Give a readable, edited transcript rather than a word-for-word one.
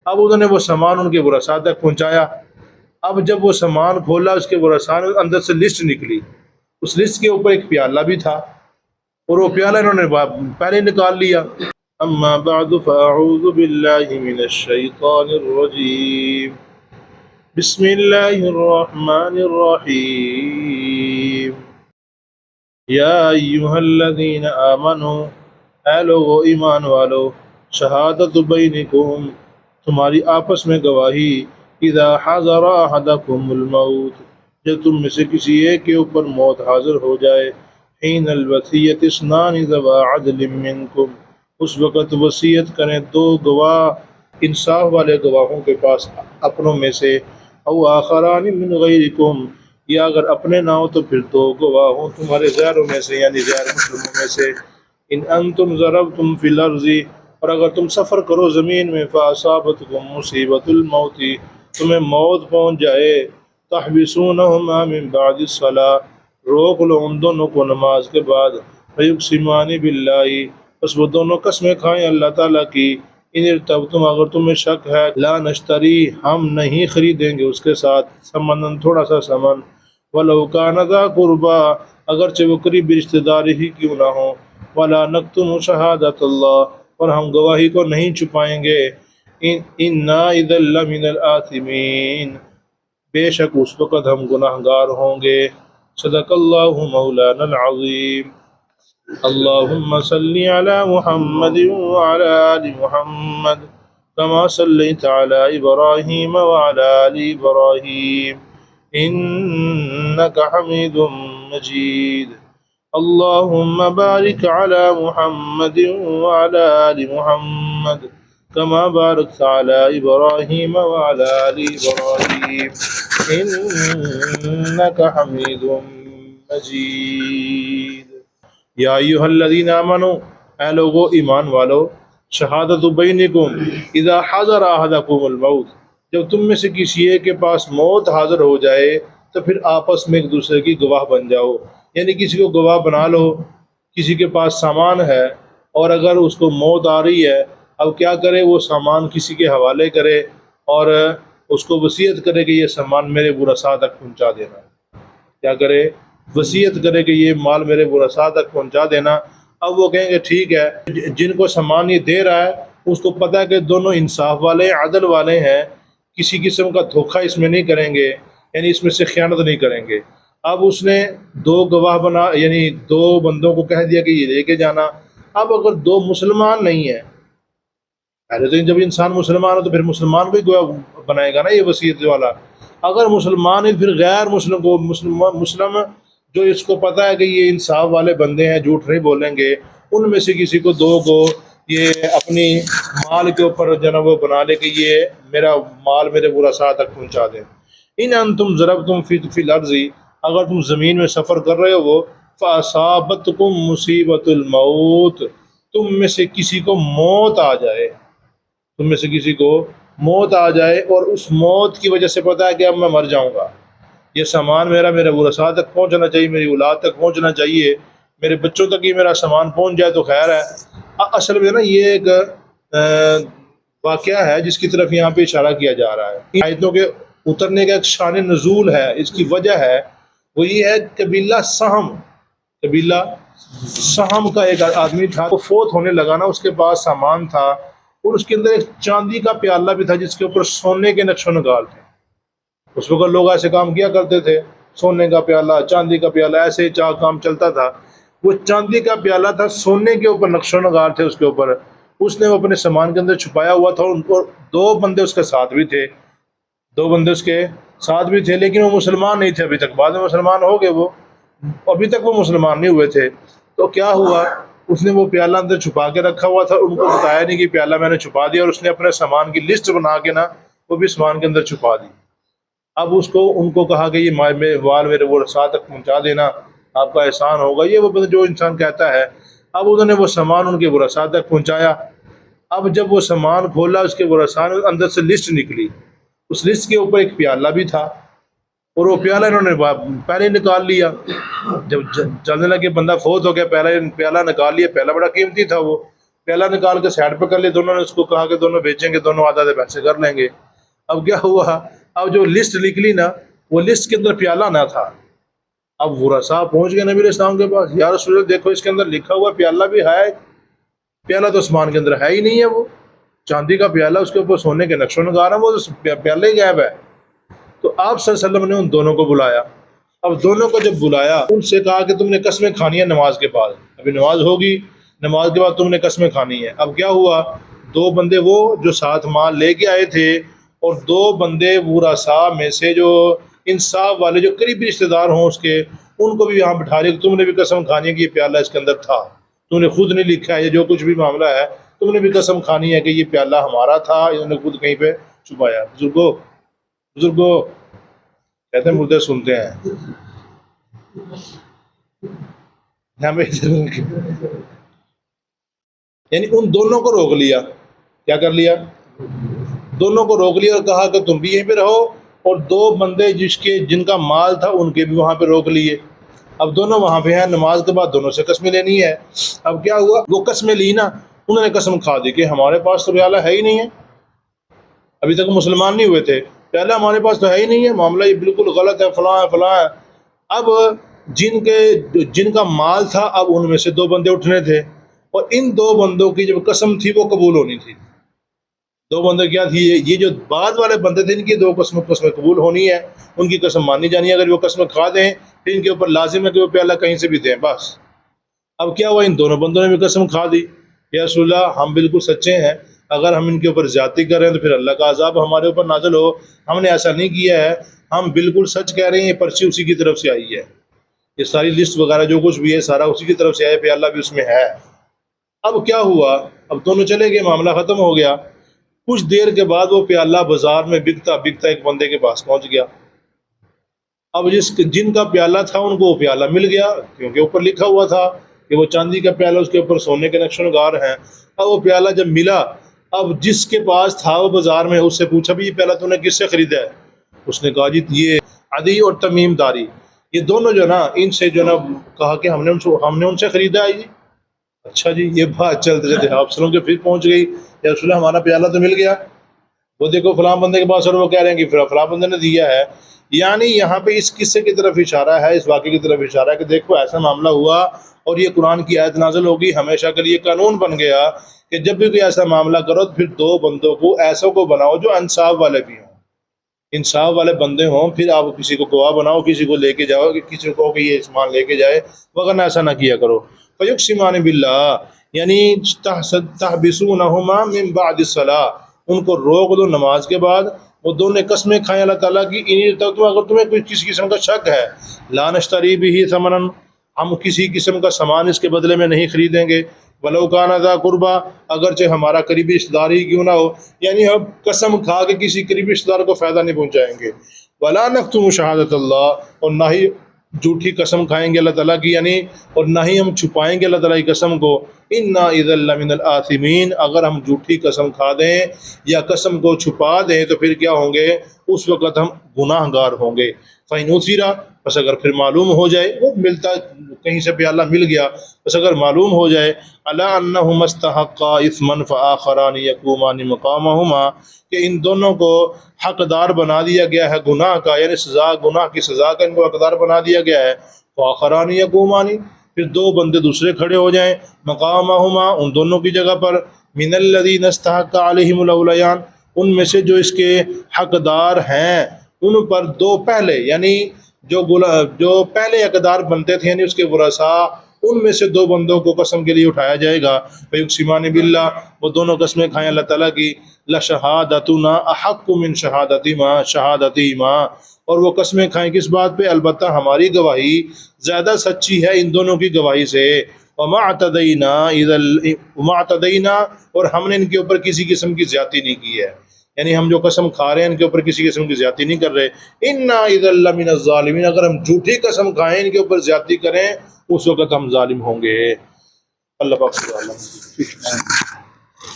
اب انہوں نے وہ سامان ان کے ورثاء تک پہنچایا۔ اب جب وہ سامان کھولا اس کے ورثاء نے، اندر سے لسٹ نکلی، اس لسٹ کے اوپر ایک پیالہ بھی تھا، اور وہ پیالہ انہوں نے پہلے نکال لیا۔ اما بعد فاعوذ باللہ من الشیطان الرجیم، بسم اللہ الرحمن الرحیم، یا ایہا الذین آمنوا، اے لوگو ایمان والو، شہادت بینکم، تمہاری آپس میں گواہی، اذا حضر احدکم الموت، جب تم میں سے کسی ایک کے اوپر موت حاضر ہو جائے، حین الوصیۃ اثنان ذوا عدل منکم، اس وقت وصیت کریں دو گواہ انصاف والے گواہوں کے پاس اپنوں میں سے، او آخران من غیرکم، یا اگر اپنے نہ ہو تو پھر دو گواہ ہوں تمہارے غیروں میں سے، یعنی غیر مسلموں میں سے۔ ان انتم ضربتم فی الارض، اور اگر تم سفر کرو زمین میں، فاصابتکم مصیبت الموت، تمہیں موت پہنچ جائے، تحبسونہما من بعد الصلاۃ، روک لو ان دونوں کو نماز کے بعد، فیقسمان باللہ، بس وہ دونوں قسمیں کھائیں اللہ تعالیٰ کی، ان ارتبتم، اگر تمہیں شک ہے، لا نشتری، ہم نہیں خریدیں گے اس کے ساتھ، سمنن، تھوڑا سا سمن، ولو کان ذا قربا، اگرچہ وہ قریبی رشتہ داری ہی کیوں نہ ہو، ولا نکتم شہادت اللہ، اور ہم گواہی کو نہیں چھپائیں گے، انا اذا لمن الآثمین، بے شک اس وقت ہم گناہ گار ہوں گے۔ صدق اللہ مولانا العظیم۔ اللہم صلی علی محمد وعلی آل محمد کما صلیت علی ابراہیم وعلی آل ابراہیم انک حمید مجید۔ اللہم بارک علی محمد وعلی آل محمد کما بارکت علی ابراہیم وعلی آل ابراہیم انک حمید مجید۔ یا ایہا الذین آمنوا، اے لوگو ایمان والو، شہادت بینکم اذا حضر احدکم الموت، جب تم میں سے کسی ایک کے پاس موت حاضر ہو جائے تو پھر آپس میں ایک دوسرے کی گواہ بن جاؤ، یعنی کسی کو گواہ بنا لو۔ کسی کے پاس سامان ہے اور اگر اس کو موت آ رہی ہے، اب کیا کرے، وہ سامان کسی کے حوالے کرے اور اس کو وصیت کرے کہ یہ سامان میرے ورثاء تک پہنچا دینا، کیا کرے، وصیت کرے کہ یہ مال میرے ورثاء تک پہنچا دینا۔ اب وہ کہیں گے ٹھیک ہے، جن کو سامان یہ دے رہا ہے اس کو پتہ ہے کہ دونوں انصاف والے عدل والے ہیں، کسی قسم کا دھوکہ اس میں نہیں کریں گے، یعنی اس میں سے خیانت نہیں کریں گے۔ اب اس نے دو گواہ بنا، یعنی دو بندوں کو کہہ دیا کہ یہ لے کے جانا۔ اب اگر دو مسلمان نہیں ہیں، پہلے تو جب انسان مسلمان ہو تو پھر مسلمان کو ہی گواہ بنائے گا نا یہ وصیت والا۔ اگر مسلمان ہی، پھر غیر مسلم کو، مسلم جو اس کو پتہ ہے کہ یہ انصاف والے بندے ہیں، جھوٹ نہیں بولیں گے، ان میں سے کسی کو دو کو یہ اپنی مال کے اوپر جناب وہ بنا لے کہ یہ میرا مال میرے ورثاء تک پہنچا دیں۔ ان انتم ضربتم فی الارض، اگر تم زمین میں سفر کر رہے ہو، فاصابتکم مصیبت الموت، تم میں سے کسی کو موت آ جائے، تم میں سے کسی کو موت آ جائے اور اس موت کی وجہ سے پتہ ہے کہ اب میں مر جاؤں گا، یہ سامان میرے ورثاء تک پہنچنا چاہیے، میری اولاد تک پہنچنا چاہیے، میرے بچوں تک ہی میرا سامان پہنچ جائے تو خیر ہے۔ اصل میں نا یہ ایک واقعہ ہے جس کی طرف یہاں پہ اشارہ کیا جا رہا ہے۔ آیتوں کے اترنے کا ایک شان نزول ہے، اس کی وجہ ہے وہ یہ ہے، قبیلہ سہم کا ایک آدمی تھا، وہ فوت ہونے لگا نا، اس کے پاس سامان تھا اور اس کے اندر ایک چاندی کا پیالہ بھی تھا جس کے اوپر سونے کے نقش و نگار تھے۔ اس وقت لوگ ایسے کام کیا کرتے تھے، سونے کا پیالہ، چاندی کا پیالہ، ایسے کام چلتا تھا۔ وہ چاندی کا پیالہ تھا، سونے کے اوپر نقش و نگار تھے اس کے اوپر، اس نے وہ اپنے سامان کے اندر چھپایا ہوا تھا، ان کو دو بندے اس کے ساتھ بھی تھے، لیکن وہ مسلمان نہیں تھے ابھی تک، بعد میں مسلمان ہو گئے، وہ ابھی تک وہ مسلمان نہیں ہوئے تھے۔ تو کیا ہوا، اس نے وہ پیالہ اندر چھپا کے رکھا ہوا تھا، ان کو بتایا نہیں کہ پیالہ میں نے چھپا دیا، اور اس نے اپنے سامان کی لسٹ بنا کے نا وہ بھی سامان کے اندر چھپا دی۔ اب ان کو کہا کہ یہ مال میرے ورثاء تک پہنچا دینا، آپ کا احسان ہوگا، یہ وہ جو انسان کہتا ہے۔ اب انہوں نے وہ سامان ان کے ورثاء تک پہنچایا۔ اب جب وہ سامان کھولا اس کے ورثاء نے، اندر سے لسٹ نکلی، اس لسٹ کے اوپر ایک پیالہ بھی تھا، اور وہ پیالہ انہوں نے پہلے نکال لیا۔ جب چلنے لگے، بندہ فوت ہو گیا، پہلے پیالہ نکال لیا، پیالہ بڑا قیمتی تھا، وہ پیالہ نکال کے سائڈ پہ کر لیا، دونوں نے اس کو کہا کہ دونوں بیچیں گے، دونوں آدھے پیسے کر لیں گے۔ اب کیا ہوا، اب جو لسٹ نکلی نا، وہ لسٹ کے اندر پیالہ نہ تھا۔ اب ورثاء پہنچ گئے نبی علیہ السلام کے پاس، یا رسول اللہ دیکھو اس کے اندر لکھا ہوا پیالہ بھی ہے، پیالہ تو آسمان کے اندر ہے ہی نہیں ہے، وہ چاندی کا پیالہ، اس کے اوپر سونے کے نقش و نگار ہیں، وہ تو پیالہ ہی غائب ہے۔ تو آپ صلی اللہ علیہ وسلم نے ان دونوں کو بلایا۔ اب دونوں کو جب بلایا، ان سے کہا کہ تم نے قسمیں کھانی ہے نماز کے بعد، ابھی نماز ہوگی، نماز کے بعد تم نے قسمیں کھانی ہے۔ اب کیا ہوا، دو بندے وہ جو ساتھ مال لے کے آئے تھے، اور دو بندے ورثاء میں سے جو انصاف والے جو قریبی رشتے دار ہوں اس کے، ان کو بھی یہاں بٹھا لیا کہ تم نے بھی قسم کھانی ہے کہ یہ پیالہ اس کے اندر تھا، تم نے خود نہیں لکھا ہے، یہ جو کچھ بھی معاملہ ہے تم نے بھی قسم کھانی ہے کہ یہ پیالہ ہمارا تھا، انہوں نے خود کہیں پہ چھپایا۔ بزرگوں کہتے ہیں مردے سنتے ہیں، یعنی ان دونوں کو روک لیا، کیا کر لیا، دونوں کو روک لیا اور کہا کہ تم بھی یہیں پہ رہو، اور دو بندے جن کا مال تھا ان کے بھی وہاں پہ روک لیے۔ اب دونوں وہاں پہ ہیں، نماز کے بعد دونوں سے قسمیں لینی ہے۔ اب کیا ہوا، وہ قسمیں لی نا، انہوں نے قسم کھا دی کہ ہمارے پاس تو پیالہ ہے ہی نہیں ہے، ابھی تک مسلمان نہیں ہوئے تھے، پیالہ ہمارے پاس تو ہے ہی نہیں ہے، معاملہ یہ بالکل غلط ہے، فلاں ہے فلاں ہے۔ اب جن کا مال تھا، اب ان میں سے دو بندے اٹھنے تھے، اور ان دو بندوں کی جو قسم تھی وہ قبول ہونی تھی۔ دو بندے کیا تھی، یہ جو بعد والے بندے تھے ان کی دو قسمیں قبول ہونی ہے، ان کی قسم مانی جانی ہے، اگر وہ قسمیں کھا دیں پھر ان کے اوپر لازم ہے کہ وہ پیالہ کہیں سے بھی دیں بس۔ اب کیا ہوا، ان دونوں بندوں نے بھی قسم کھا دی، یا رسول اللہ ہم بالکل سچے ہیں، اگر ہم ان کے اوپر زیادتی کریں تو پھر اللہ کا عذاب ہمارے اوپر نازل ہو، ہم نے ایسا نہیں کیا ہے، ہم بالکل سچ کہہ رہے ہیں، یہ پرچی اسی کی طرف سے آئی ہے، یہ ساری لسٹ وغیرہ جو کچھ بھی ہے سارا اسی کی طرف سے آیا، پیالہ بھی اس میں ہے۔ اب کیا ہوا، اب دونوں چلے گئے، معاملہ ختم ہو گیا۔ کچھ دیر کے بعد وہ پیالہ بازار میں بکتا ایک بندے کے پاس پہنچ گیا۔ اب جن کا پیالہ تھا ان کو وہ پیالہ مل گیا، کیونکہ اوپر لکھا ہوا تھا کہ وہ چاندی کا پیالہ، اس کے اوپر سونے کے نقش و نگار ہیں۔ اب وہ پیالہ جب ملا، اب جس کے پاس تھا وہ بازار میں، اس سے پوچھا بھی یہ پیالہ تو نے کس سے خریدا ہے؟ اس نے کہا جی یہ عدی اور تمیم داری، یہ دونوں جو نا ان سے جو نا کہا کہ ہم نے ان سے خریدا ہے جی۔ اچھا جی، یہ بات چلتے چلتے آپ سنوں کے پھر پہنچ گئی، یا رسول اللہ ہمارا پیالہ تو مل گیا، وہ دیکھو فلاں بندے کے پاس، اور وہ کہہ رہے ہیں کہ فلاں بندے نے دیا ہے۔ یعنی یہاں پہ اس قصے کی طرف اشارہ ہے، اس واقعے کی طرف اشارہ ہے کہ دیکھو ایسا معاملہ ہوا، اور یہ قرآن کی آیت نازل ہوگی، ہمیشہ کے لیے قانون بن گیا کہ جب بھی کوئی ایسا معاملہ کرو تو پھر دو بندوں کو ایسوں کو بناؤ جو انصاف والے بھی ہوں، انصاف والے بندے ہوں، پھر آپ کسی کو گواہ بناؤ، کسی کو لے کے جاؤ، کہ کسی کو کہ یہ سامان لے کے جائے، وغیرہ ایسا نہ کیا کرو۔ فیقسمان باللہ، یعنی تحبسونہما من بعد الصلاۃ، ان کو روک دو نماز کے بعد، وہ دونوں قسمیں کھائیں اللہ تعالیٰ کی، اگر تمہیں کوئی کسی قسم کا شک ہے، لا نشتری بہ ثمنا، ہم کسی قسم کا سامان اس کے بدلے میں نہیں خریدیں گے، ولو کان ذا قربا، اگرچہ ہمارا قریبی رشتہ دار ہی کیوں نہ ہو، یعنی ہم قسم کھا کے کسی قریبی رشتہ دار کو فائدہ نہیں پہنچائیں گے۔ ولا نکتم شہادت اللہ، اور نہ ہی جھوٹی قسم کھائیں گے اللہ تعالیٰ کی، یعنی اور نہ ہی ہم چھپائیں گے اللہ تعالیٰ کی قسم کو، انا اذا لمن الآثمین، اگر ہم جھوٹی قسم کھا دیں یا قسم کو چھپا دیں تو پھر کیا ہوں گے، اس وقت ہم گناہ گار ہوں گے۔ فَإِنْ أُثِرَ، بس اگر پھر معلوم ہو جائے، وہ ملتا کہیں سے پیالہ مل گیا، بس اگر معلوم ہو جائے، عَلَىٰ أَنَّهُمَا اسْتَحَقَّا إِثْمًا فَآخَرَانِ يَقُومَانِ مَقَامَهُمَا، کہ ان دونوں کو حقدار بنا دیا گیا ہے گناہ کا، یعنی سزا، گناہ کی سزا کا ان کو حقدار بنا دیا گیا ہے۔ فَآخَرَانِ يَقُومَانِ، پھر دو بندے دوسرے کھڑے ہو جائیں، مقامہما، ان دونوں کی جگہ پر، من الذین استحق علیہم الاولیان، ان میں سے جو اس کے حقدار ہیں ان پر دو پہلے، یعنی جو پہلے حقدار بنتے تھے، یعنی اس کے ورثاء، ان میں سے دو بندوں کو قسم کے لیے اٹھایا جائے گا۔ فیقسمان باللہ، وہ دونوں قسمیں کھائیں اللہ تعالیٰ کی، لشہادتنا احق من شہادتہما، اور وہ قسمیں کھائیں کس بات پہ، البتہ ہماری گواہی زیادہ سچی ہے ان دونوں کی گواہی سے۔ وما اعتدینا، اور ہم نے ان کے اوپر کسی قسم کی زیادتی نہیں کی ہے، یعنی ہم جو قسم کھا رہے ہیں ان کے اوپر کسی قسم کی زیادتی نہیں کر رہے۔ انا اذا لمن الظالمین، اگر ہم جھوٹی قسم کھائیں ان کے اوپر زیادتی کریں اس وقت ہم ظالم ہوں گے۔ اللہ پاک